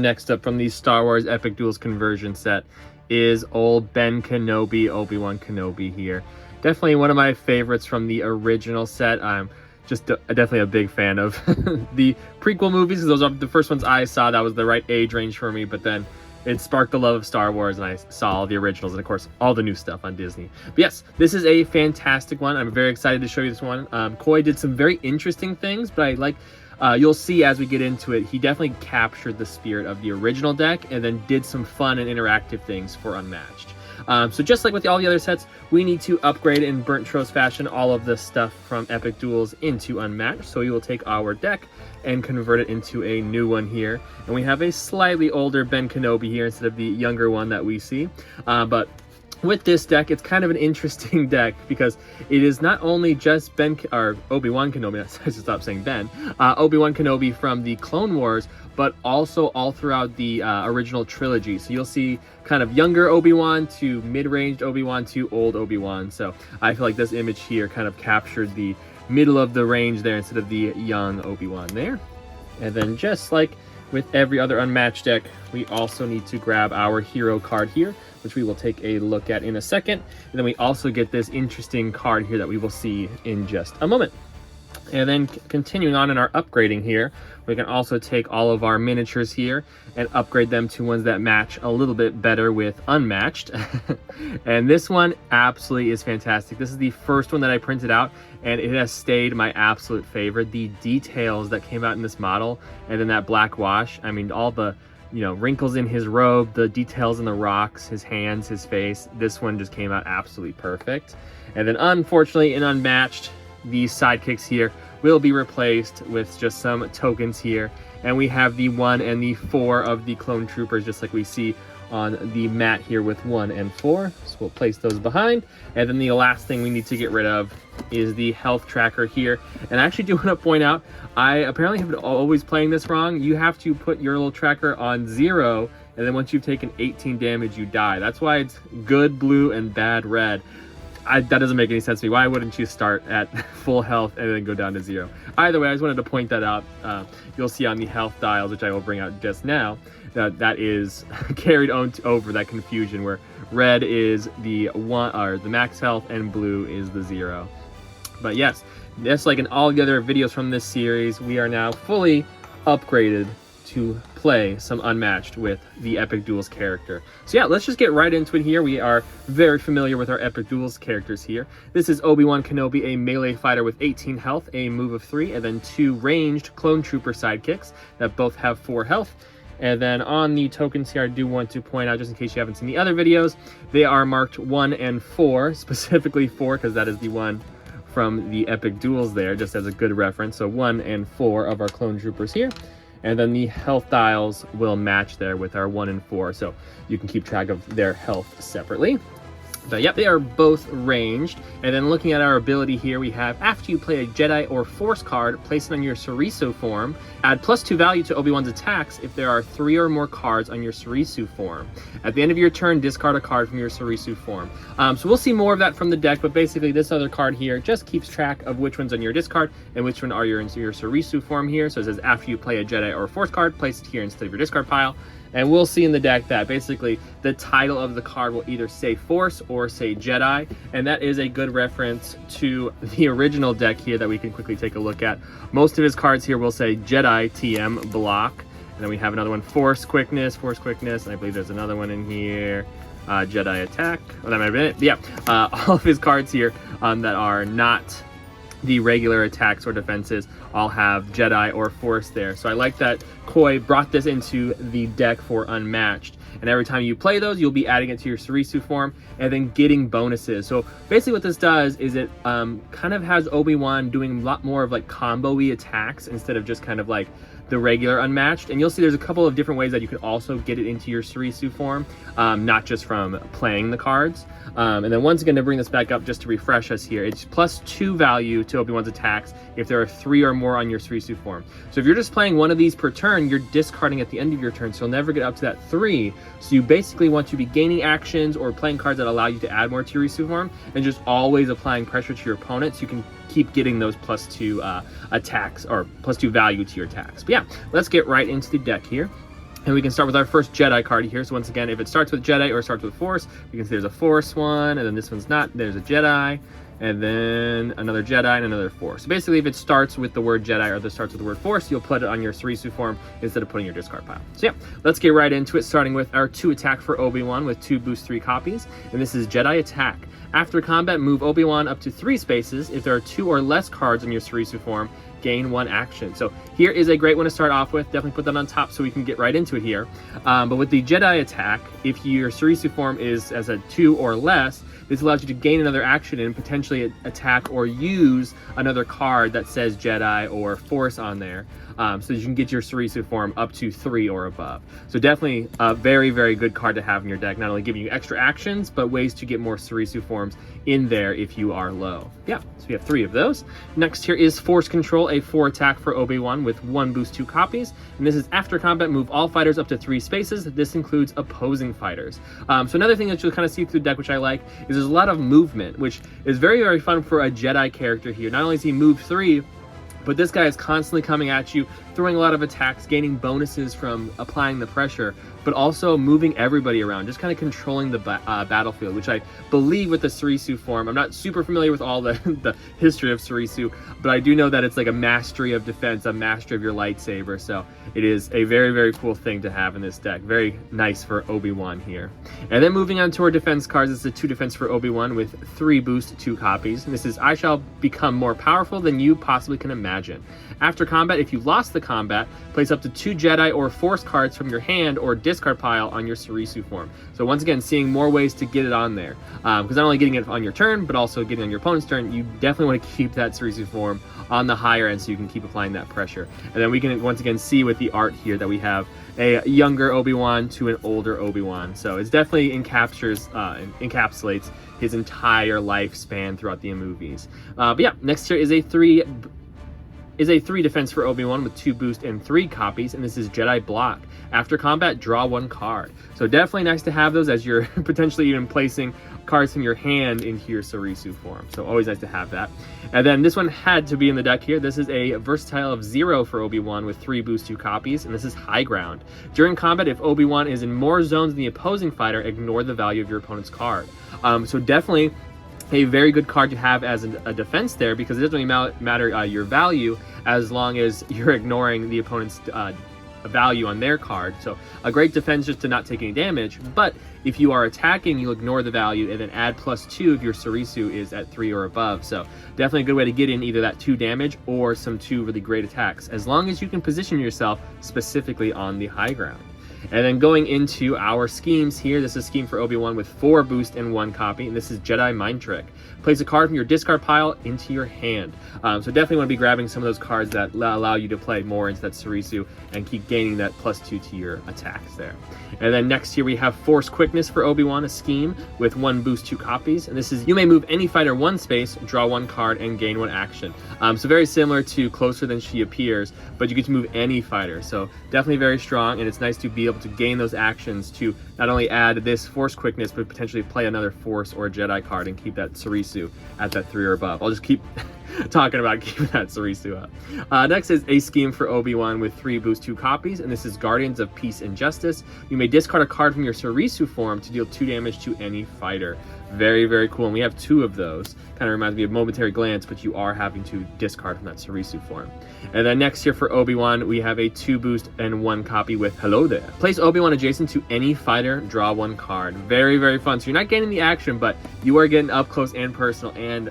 next up from the Star Wars Epic Duels conversion set is old Ben Kenobi, Obi-Wan Kenobi here. Definitely one of my favorites from the original set. I'm just definitely a big fan of the prequel movies, because those are the first ones I saw. That was the right age range for me, but then it sparked the love of Star Wars, and I saw all the originals and, of course, all the new stuff on Disney. But yes, this is a fantastic one. I'm very excited to show you this one. Coy did some very interesting things, but I like... you'll see as we get into it, he definitely captured the spirit of the original deck and then did some fun and interactive things for Unmatched. So just like with all the other sets, we need to upgrade in Burnt Trose fashion all of the stuff from Epic Duels into Unmatched. So we will take our deck and convert it into a new one here. And we have a slightly older Ben Kenobi here instead of the younger one that we see. But with this deck, it's kind of an interesting deck because it is not only just Obi-Wan Kenobi, I should stop saying Ben, Obi-Wan Kenobi from the Clone Wars, but also all throughout the original trilogy. So you'll see kind of younger Obi-Wan to mid-ranged Obi-Wan to old Obi-Wan. So I feel like this image here kind of captured the middle of the range there instead of the young Obi-Wan there. And then just like with every other Unmatched deck, we also need to grab our hero card here, which we will take a look at in a second. And then we also get this interesting card here that we will see in just a moment. And then continuing on in our upgrading here, we can also take all of our miniatures here and upgrade them to ones that match a little bit better with Unmatched. And this one absolutely is fantastic. This is the first one that I printed out, and it has stayed my absolute favorite. The details that came out in this model, and then that black wash, I mean, all the wrinkles in his robe, the details in the rocks, his hands, his face. This one just came out absolutely perfect. And then unfortunately in Unmatched, these sidekicks here will be replaced with just some tokens here. And we have the 1 and the 4 of the clone troopers, just like we see on the mat here with 1 and 4. So we'll place those behind. And then the last thing we need to get rid of is the health tracker here. And I actually do want to point out, I apparently have been always playing this wrong. You have to put your little tracker on 0, and then once you've taken 18 damage, you die. That's why it's good blue and bad red. That doesn't make any sense to me. Why wouldn't you start at full health and then go down to 0? Either way, I just wanted to point that out. You'll see on the health dials, which I will bring out just now, that is carried over that confusion where red is the 1 or the max health and blue is the 0. But yes, just like in all the other videos from this series, we are now fully upgraded to play some Unmatched with the Epic Duels character. So yeah, let's just get right into it here. We are very familiar with our Epic Duels characters here. This is Obi-Wan Kenobi, a melee fighter with 18 health, a move of 3, and then 2 ranged clone trooper sidekicks that both have 4 health. And then on the tokens here, I do want to point out, just in case you haven't seen the other videos, they are marked 1 and 4, specifically 4, because that is the one from the Epic Duels there, just as a good reference. So 1 and 4 of our clone troopers here. And then the health dials will match there with our 1 and 4, so you can keep track of their health separately. But yep, they are both ranged. And then looking at our ability here, we have after you play a Jedi or Force card, place it on your Surisu form. Add +2 value to Obi-Wan's attacks if there are 3 or more cards on your Surisu form. At the end of your turn, discard a card from your Surisu form. So we'll see more of that from the deck, but basically this other card here just keeps track of which one's on your discard and which one are in your Surisu form here. So it says after you play a Jedi or Force card, place it here instead of your discard pile. And we'll see in the deck that basically the title of the card will either say Force or say Jedi. And that is a good reference to the original deck here that we can quickly take a look at. Most of his cards here will say Jedi TM block. And then we have another one, Force quickness. And I believe there's another one in here, Jedi attack. Oh, that might have been it. Yeah, all of his cards here that are not the regular attacks or defenses all have Jedi or Force there. So I like that Coy brought this into the deck for Unmatched. And every time you play those, you'll be adding it to your Surisu form and then getting bonuses. So basically what this does is it kind of has Obi-Wan doing a lot more of like combo-y attacks instead of just kind of like the regular Unmatched. And you'll see there's a couple of different ways that you can also get it into your Surisu form, not just from playing the cards. And then once again, to bring this back up just to refresh us here, it's +2 value to Obi-Wan's attacks if there are 3 or more on your Surisu form. So if you're just playing one of these per turn, you're discarding at the end of your turn, so you'll never get up to that 3. So you basically want to be gaining actions or playing cards that allow you to add more to your Surisu form and just always applying pressure to your opponent so you can keep getting those +2 attacks or +2 value to your attacks. But yeah, let's get right into the deck here. And we can start with our first Jedi card here. So once again, if it starts with Jedi or starts with Force, you can see there's a Force one, and then this one's not. There's a Jedi, and then another Jedi, and another Force. So basically, if it starts with the word Jedi or this starts with the word Force, you'll put it on your Surisu form instead of putting your discard pile. So yeah, let's get right into it, starting with our 2 attack for Obi-Wan with 2 boost 3 copies. And this is Jedi Attack. After combat, move Obi-Wan up to 3 spaces. If there are 2 or less cards in your Surisu form, gain 1 action. So here is a great one to start off with. Definitely put that on top so we can get right into it here. But with the Jedi Attack, if your Surisu form is as a 2 or less, this allows you to gain another action and potentially attack or use another card that says Jedi or Force on there. So that you can get your Surisu form up to 3 or above. So definitely a very, very good card to have in your deck, not only giving you extra actions, but ways to get more Surisu forms in there if you are low. Yeah, so we have 3 of those. Next here is Force Control, a 4 attack for Obi-Wan with 1 boost 2 copies. And this is after combat, move all fighters up to 3 spaces. This includes opposing fighters. So another thing that you'll kind of see through the deck, which I like, is there's a lot of movement, which is very, very fun for a Jedi character here. Not only is he move 3, but this guy is constantly coming at you, throwing a lot of attacks, gaining bonuses from applying the pressure, but also moving everybody around, just kind of controlling the battlefield, which I believe with the Surisu form. I'm not super familiar with all the history of Surisu, but I do know that it's like a mastery of defense, a mastery of your lightsaber. So it is a very, very cool thing to have in this deck. Very nice for Obi-Wan here. And then moving on to our defense cards, this is a 2 defense for Obi-Wan with 3 boost 2 copies. And this is I shall become more powerful than you possibly can imagine. After combat, if you lost the combat, place up to 2 Jedi or Force cards from your hand or discard pile on your Surisu form. So once again, seeing more ways to get it on there. Because not only getting it on your turn, but also getting on your opponent's turn, you definitely want to keep that Surisu form on the higher end so you can keep applying that pressure. And then we can once again see with the art here that we have a younger Obi-Wan to an older Obi-Wan. So it's definitely encapsulates his entire lifespan throughout the movies. But yeah, next here is a 3 defense for Obi-Wan with 2 boost and 3 copies, and this is Jedi Block. After combat, draw 1 card. So definitely nice to have those as you're potentially even placing cards from your hand into your Surisu form. So always nice to have that. And then this one had to be in the deck here. This is a versatile of 0 for Obi-Wan with 3 boost 2 copies, and this is High Ground. During combat, if Obi-Wan is in more zones than the opposing fighter, ignore the value of your opponent's card. So definitely a very good card to have as a defense there, because it doesn't really matter your value as long as you're ignoring the opponent's value on their card. So a great defense just to not take any damage, but if you are attacking, you'll ignore the value and then add +2 if your Surisu is at 3 or above. So definitely a good way to get in either that 2 damage or some 2 really great attacks, as long as you can position yourself specifically on the high ground. And then going into our schemes here, this is a scheme for Obi-Wan with 4 boost and 1 copy, and this is Jedi Mind Trick. Place a card from your discard pile into your hand. So definitely want to be grabbing some of those cards that allow you to play more into that Surisu and keep gaining that +2 to your attacks there. And then next here we have Force Quickness for Obi-Wan, a scheme with 1 boost 2 copies, and this is you may move any fighter 1 space, draw 1 card, and gain 1 action. So very similar to Closer Than She Appears, but you get to move any fighter. So definitely very strong, and it's nice to be able to gain those actions to not only add this Force Quickness, but potentially play another Force or Jedi card and keep that Surisu at that 3 or above. I'll just keep talking about keeping that Surisu up. Next is a scheme for Obi-Wan with 3 boost 2 copies, and this is Guardians of Peace and Justice. You may discard a card from your Surisu form to deal 2 damage to any fighter. Very, very cool, and we have 2 of those. Kind of reminds me of Momentary Glance, but you are having to discard from that Surisu form. And then next here for Obi-Wan, we have a 2 boost and 1 copy with Hello There. Place Obi-Wan adjacent to any fighter, draw 1 card. Very, very fun. So you're not gaining the action, but you are getting up close and personal and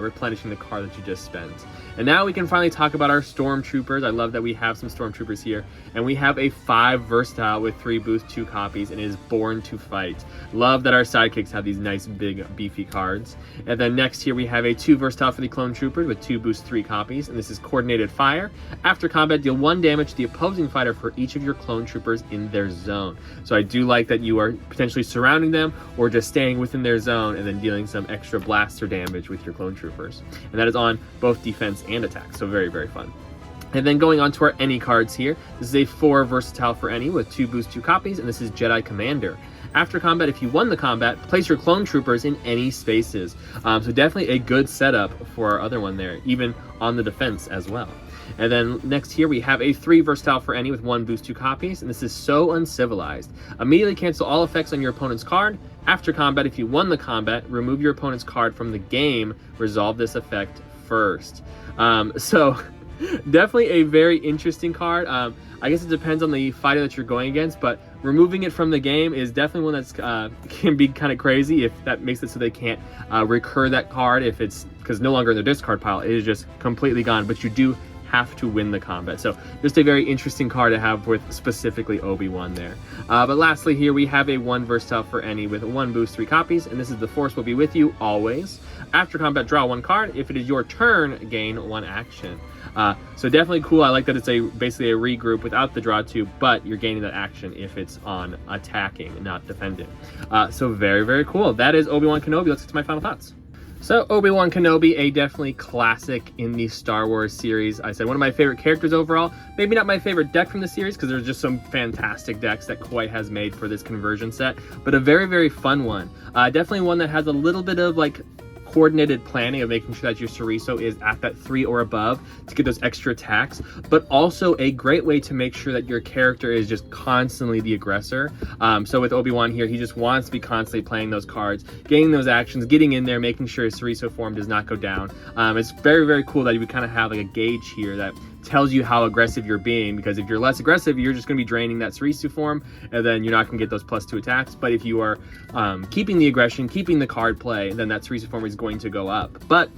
replenishing the card that you just spent. And now we can finally talk about our Stormtroopers. I love that we have some Stormtroopers here. And we have a 5 versatile with 3 boost 2 copies, and it is Born to Fight. Love that our sidekicks have these nice big beefy cards. And then next here we have a 2 versatile for the Clone Troopers with 2 boost 3 copies, and this is Coordinated Fire. After combat, deal 1 damage to the opposing fighter for each of your Clone Troopers in their zone. So I do like that you are potentially surrounding them or just staying within their zone and then dealing some extra blaster damage with your Clone Troopers. And that is on both defense and attack, so very, very fun. And then going on to our Any cards here, this is a 4 versatile for Any with 2 boost 2 copies, and this is Jedi Commander. After combat, if you won the combat, place your Clone Troopers in any spaces. So definitely a good setup for our other one there, even on the defense as well. And then next here we have a 3 versatile for any with 1 boost 2 copies, and this is So Uncivilized. Immediately cancel all effects on your opponent's card. After combat, if you won the combat, remove your opponent's card from the game. Resolve this effect first. So definitely a very interesting card. I guess it depends on the fighter that you're going against, but removing it from the game is definitely one that's can be kind of crazy if that makes it so they can't recur that card if it's because no longer in their discard pile. It is just completely gone, but you do have to win the combat. So just a very interesting card to have with specifically Obi-Wan there. But lastly here we have a 1 versatile for any with 1 boost 3 copies, and this is The Force Will Be With You Always. After combat, draw 1 card. If it is your turn, gain 1 action. So definitely cool. I like that it's basically a regroup without the draw 2, but you're gaining that action if it's on attacking, not defending. So very, very cool. That is Obi-Wan Kenobi. Let's get to my final thoughts. So Obi-Wan Kenobi, a definitely classic in the Star Wars series. I said one of my favorite characters overall. Maybe not my favorite deck from the series because there's just some fantastic decks that Koi has made for this conversion set, but a very, very fun one. Definitely one that has a little bit of like coordinated planning of making sure that your Chorizo is at that 3 or above to get those extra attacks, but also a great way to make sure that your character is just constantly the aggressor. So with Obi-Wan here, he just wants to be constantly playing those cards, getting those actions, getting in there, making sure his Chorizo form does not go down. It's very, very cool that you would kind of have like a gauge here that tells you how aggressive you're being, because if you're less aggressive, you're just going to be draining that Chorizo form, and then you're not going to get those +2 attacks. But if you are keeping the aggression, keeping the card play, then that Chorizo form is going to go up. But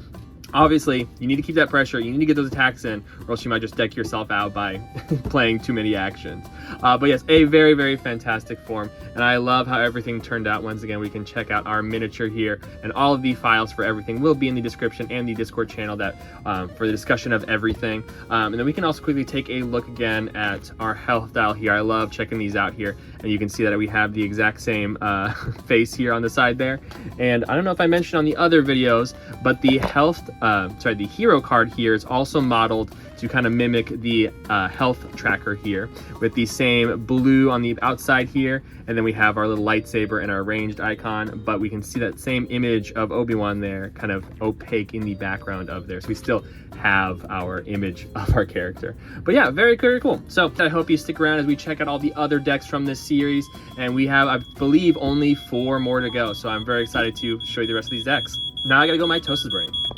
obviously, you need to keep that pressure, you need to get those attacks in, or else you might just deck yourself out by playing too many actions. But yes, a very, very fantastic form, and I love how everything turned out. Once again, we can check out our miniature here, and all of the files for everything will be in the description and the Discord channel that for the discussion of everything. And then we can also quickly take a look again at our health dial here. I love checking these out here, and you can see that we have the exact same face here on the side there. And I don't know if I mentioned on the other videos, but the health the hero card here is also modeled to kind of mimic the health tracker here, with the same blue on the outside here, and then we have our little lightsaber and our ranged icon, but we can see that same image of Obi-Wan there kind of opaque in the background of there, so we still have our image of our character. But yeah, very, very cool. So I hope you stick around as we check out all the other decks from this series, and we have, I believe, only 4 more to go, so I'm very excited to show you the rest of these decks. Now I gotta go, my toast is burning.